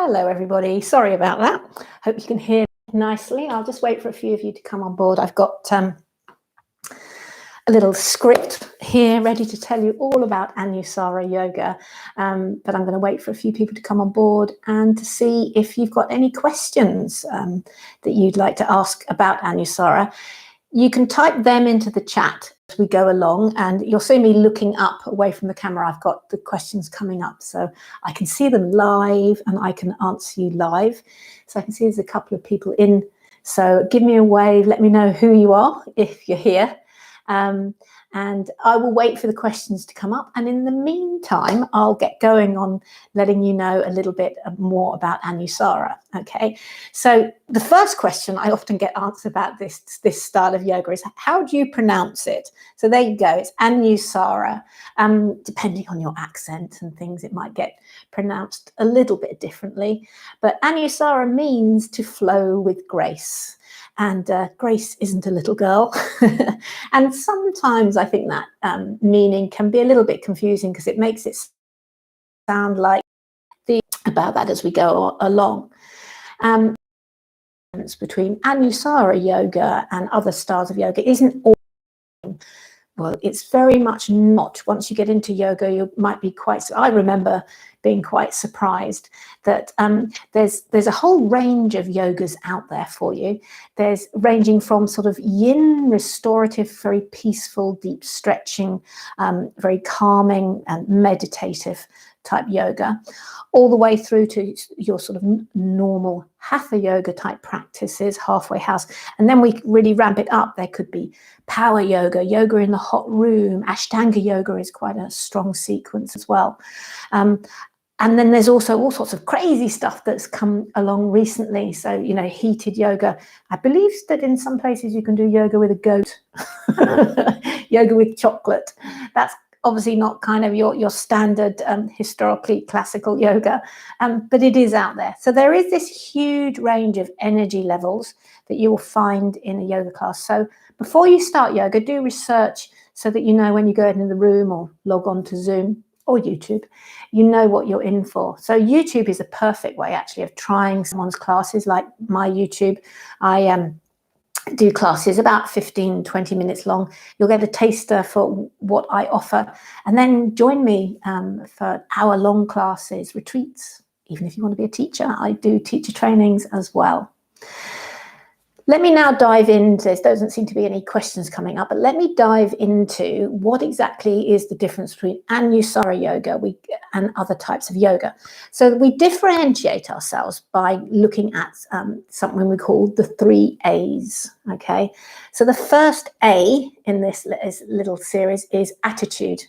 Hello everybody, sorry about that. Hope you can hear me nicely. I'll just wait for a few of you to come on board. I've got a little script here ready to tell you all about Anusara yoga, but I'm going to wait for a few people to come on board and to see if you've got any questions that you'd like to ask about Anusara. You can type them into the chat as we go along, and you'll see me looking up away from the camera. I've got the questions coming up so I can see them live and I can answer you live. So I can see there's a couple of people in, so give me a wave, let me know who you are if you're here. And I will wait for the questions to come up, and in the meantime I'll get going on letting you know a little bit more about Anusara. Okay, so the first question I often get asked about this style of yoga is, how do you pronounce it? So there you go, it's Anusara. Depending on your accent and things, it might get pronounced a little bit differently, but Anusara means to flow with grace. And grace isn't a little girl. And sometimes I think that meaning can be a little bit confusing because it makes it sound like about that as we go along. Between Anusara yoga and other styles of yoga isn't all. Well, it's very much not. Once you get into yoga, you might be quite, I remember being quite surprised that there's a whole range of yogas out there for you. There's ranging from sort of yin, restorative, very peaceful, deep stretching, very calming and meditative type yoga, all the way through to your sort of normal hatha yoga type practices, halfway house. And then we really ramp it up. There could be power yoga, yoga in the hot room, ashtanga yoga is quite a strong sequence as well. And then there's also all sorts of crazy stuff that's come along recently. So, you know, heated yoga. I believe that in some places you can do yoga with a goat, yoga with chocolate. That's obviously not kind of your standard historically classical yoga, but it is out there. So there is this huge range of energy levels that you will find in a yoga class. So before you start yoga, do research so that you know when you go into the room or log on to Zoom or YouTube, you know what you're in for. So YouTube is a perfect way actually of trying someone's classes, like my YouTube. I do classes about 15-20 minutes long. You'll get a taster for what I offer, and then join me for hour-long classes, retreats. Even if you want to be a teacher, I do teacher trainings as well. Let me now dive into, there doesn't seem to be any questions coming up, but let me dive into what exactly is the difference between Anusara yoga and other types of yoga. So we differentiate ourselves by looking at something we call the 3 A's, okay? So the first A in this little series is attitude.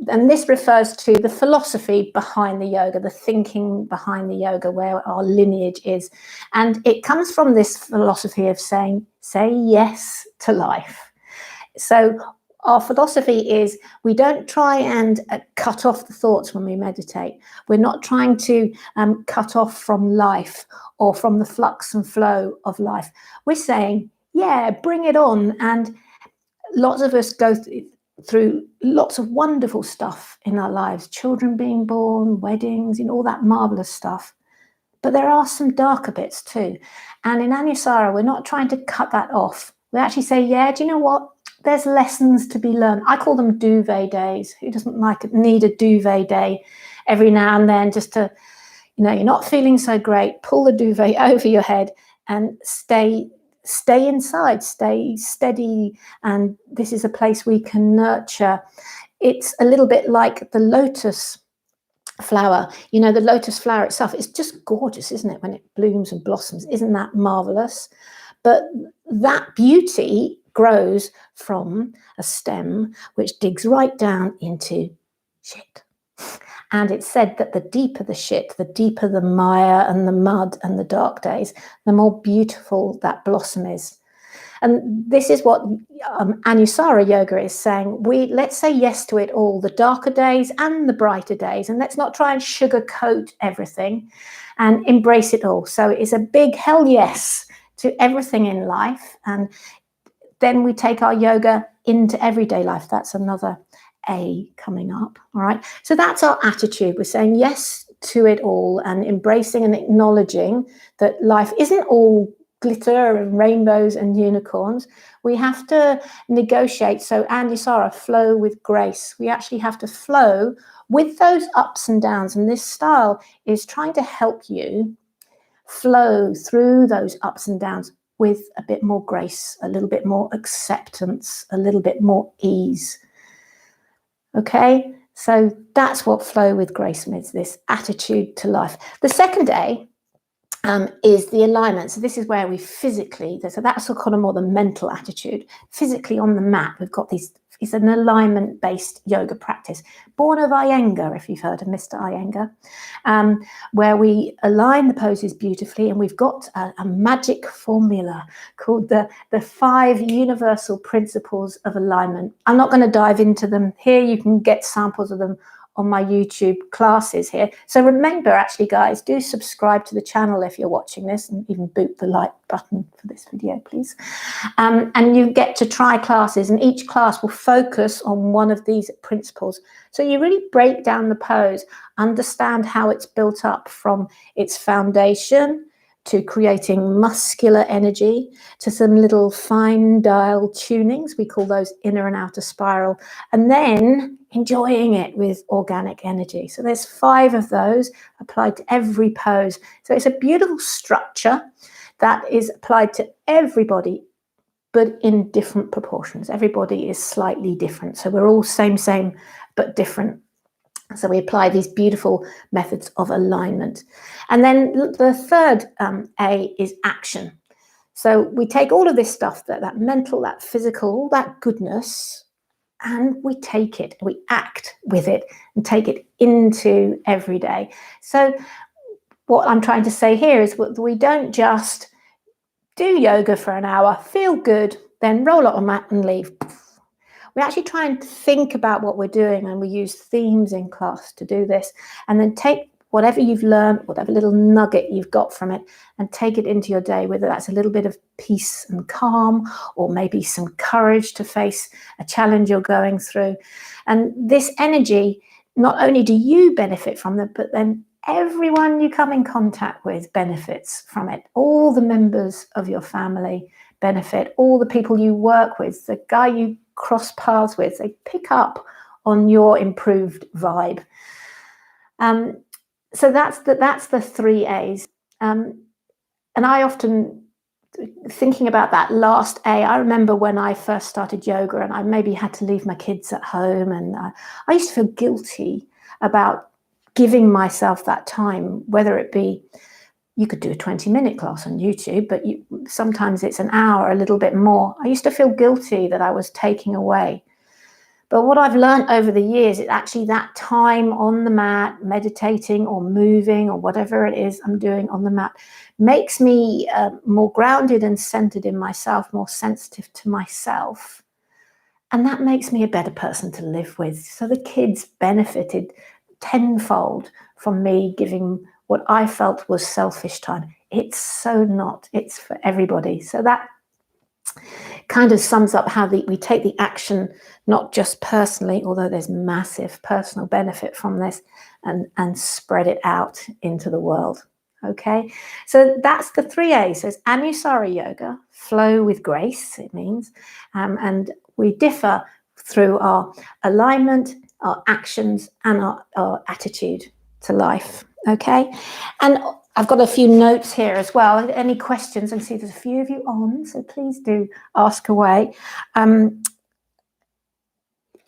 And this refers to the philosophy behind the yoga, the thinking behind the yoga, where our lineage is. And it comes from this philosophy of saying, say yes to life. So our philosophy is we don't try and cut off the thoughts when we meditate. We're not trying to cut off from life or from the flux and flow of life. We're saying, yeah, bring it on. And lots of us go through lots of wonderful stuff in our lives, children being born, weddings, all that marvelous stuff. But there are some darker bits too. And in Anusara, we're not trying to cut that off. We actually say, yeah, do you know what? There's lessons to be learned. I call them duvet days. Who doesn't need a duvet day every now and then, just to, you're not feeling so great, pull the duvet over your head and stay inside, stay steady. And this is a place we can nurture. It's a little bit like the lotus flower. The lotus flower itself is just gorgeous, isn't it? When it blooms and blossoms, isn't that marvelous? But that beauty grows from a stem which digs right down into shit. And it's said that the deeper the shit, the deeper the mire and the mud and the dark days, the more beautiful that blossom is. And this is what Anusara yoga is saying. Let's say yes to it all, the darker days and the brighter days. And let's not try and sugarcoat everything and embrace it all. So it's a big hell yes to everything in life. And then we take our yoga into everyday life. That's another A coming up. All right. So that's our attitude. We're saying yes to it all, and embracing and acknowledging that life isn't all glitter and rainbows and unicorns. We have to negotiate. So Anusara, flow with grace. We actually have to flow with those ups and downs. And this style is trying to help you flow through those ups and downs with a bit more grace, a little bit more acceptance, a little bit more ease. Okay, so that's what flow with grace means, this attitude to life. The second day is the alignment. So this is where we physically, so that's kind of more the mental attitude. Physically on the mat, we've got these, it's an alignment-based yoga practice, born of Iyengar, if you've heard of Mr. Iyengar, where we align the poses beautifully, and we've got a magic formula called the 5 universal principles of alignment. I'm not going to dive into them here. You can get samples of them on my YouTube classes here. So remember, actually, guys, do subscribe to the channel if you're watching this, and even boot the like button for this video, please. And you get to try classes, and each class will focus on one of these principles. So you really break down the pose, understand how it's built up from its foundation to creating muscular energy, to some little fine dial tunings, we call those inner and outer spiral, and then enjoying it with organic energy. So there's 5 of those applied to every pose. So it's a beautiful structure that is applied to everybody, but in different proportions. Everybody is slightly different. So we're all same, but different. So we apply these beautiful methods of alignment. And then the third A is action. So we take all of this stuff, that mental, that physical, all that goodness, and we take it, we act with it and take it into every day. So what I'm trying to say here is we don't just do yoga for an hour, feel good, then roll out on mat and leave. We actually try and think about what we're doing, and we use themes in class to do this, and then take whatever you've learned, whatever little nugget you've got from it, and take it into your day, whether that's a little bit of peace and calm, or maybe some courage to face a challenge you're going through. And this energy, not only do you benefit from it, but then everyone you come in contact with benefits from it. All the members of your family benefit, all the people you work with, the guy you cross paths with, they pick up on your improved vibe. So that's the 3 A's. And I often, thinking about that last A, I remember when I first started yoga and I maybe had to leave my kids at home, and I used to feel guilty about giving myself that time, whether it be, you could do a 20-minute class on YouTube, but sometimes it's an hour, a little bit more. I used to feel guilty that I was taking away. But what I've learned over the years is actually that time on the mat, meditating or moving or whatever it is I'm doing on the mat, makes me more grounded and centered in myself, more sensitive to myself. And that makes me a better person to live with. So the kids benefited tenfold from me giving what I felt was selfish time. It's so not, it's for everybody. So that kind of sums up how we take the action, not just personally, although there's massive personal benefit from this, and spread it out into the world. Okay, so that's the 3 A's. So it's Anusarayoga, flow with grace, it means, and we differ through our alignment, our actions, and our attitude to life. Okay, and I've got a few notes here as well. Any questions? I can see there's a few of you on, so please do ask away.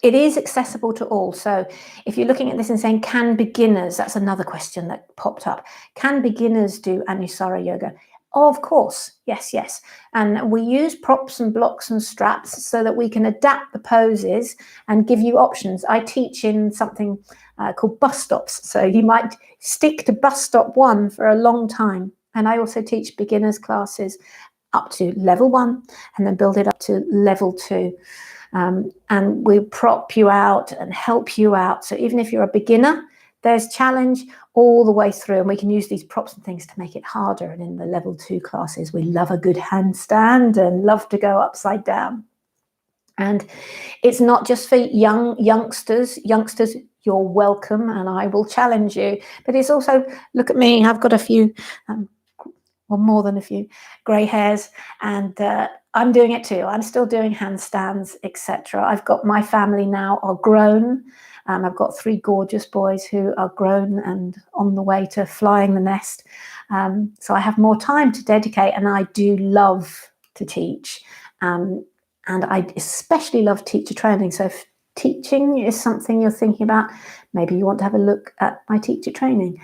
It is accessible to all. So if you're looking at this and saying, can beginners, that's another question that popped up. Can beginners do Anusarayoga? Of course, yes. And we use props and blocks and straps so that we can adapt the poses and give you options. I teach in something called bus stops. So you might stick to bus stop 1 for a long time. And I also teach beginners classes up to level 1 and then build it up to level 2. And we prop you out and help you out. So even if you're a beginner, there's challenge all the way through, and we can use these props and things to make it harder. And in the level 2 classes, we love a good handstand and love to go upside down. And it's not just for youngsters. Youngsters you're welcome, and I will challenge you. But it's also, look at me, I've got a few, well, more than a few grey hairs, and I'm doing it too. I'm still doing handstands, etc. I've got, my family now are grown. I've got 3 gorgeous boys who are grown and on the way to flying the nest. So I have more time to dedicate, and I do love to teach. And I especially love teacher training. So if teaching is something you're thinking about, maybe you want to have a look at my teacher training.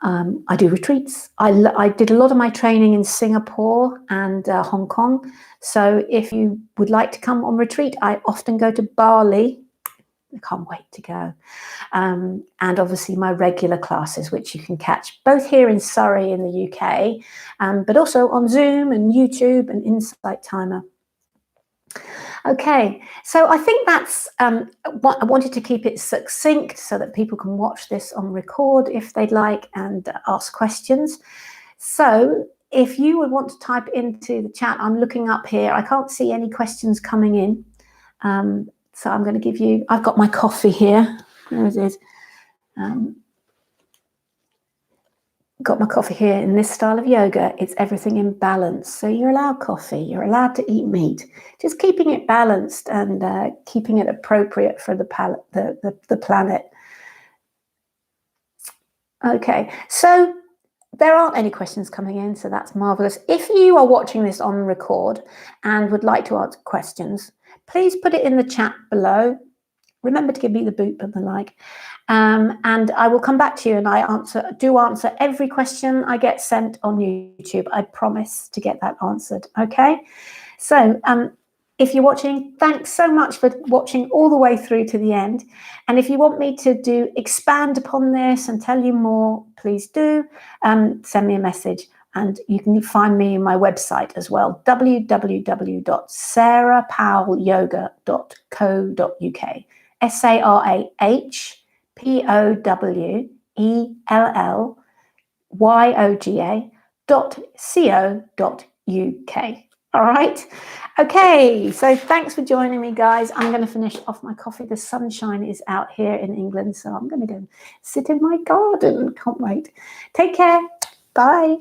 I do retreats. I did a lot of my training in Singapore and Hong Kong. So if you would like to come on retreat, I often go to Bali. I can't wait to go. And obviously my regular classes, which you can catch both here in Surrey in the UK, but also on Zoom and YouTube and Insight Timer. Okay, so I think that's what I wanted to keep it succinct so that people can watch this on record if they'd like and ask questions. So if you would want to type into the chat, I'm looking up here. I can't see any questions coming in. So I'm going to give you, I've got my coffee here. There it is. Got my coffee here. In this style of yoga, it's everything in balance. So you're allowed coffee, you're allowed to eat meat, just keeping it balanced and keeping it appropriate for the planet. Okay, so there aren't any questions coming in, so that's marvelous. If you are watching this on record and would like to ask questions, please put it in the chat below. Remember to give me the boot and the like. And I will come back to you, and I do answer every question I get sent on YouTube. I promise to get that answered. Okay. So if you're watching, thanks so much for watching all the way through to the end. And if you want me to expand upon this and tell you more, please do send me a message. And you can find me on my website as well, www.sarahpowellyoga.co.uk. sarahpowellyoga.co.uk. All right. Okay. So thanks for joining me, guys. I'm going to finish off my coffee. The sunshine is out here in England, so I'm going to go sit in my garden. Can't wait. Take care. Bye.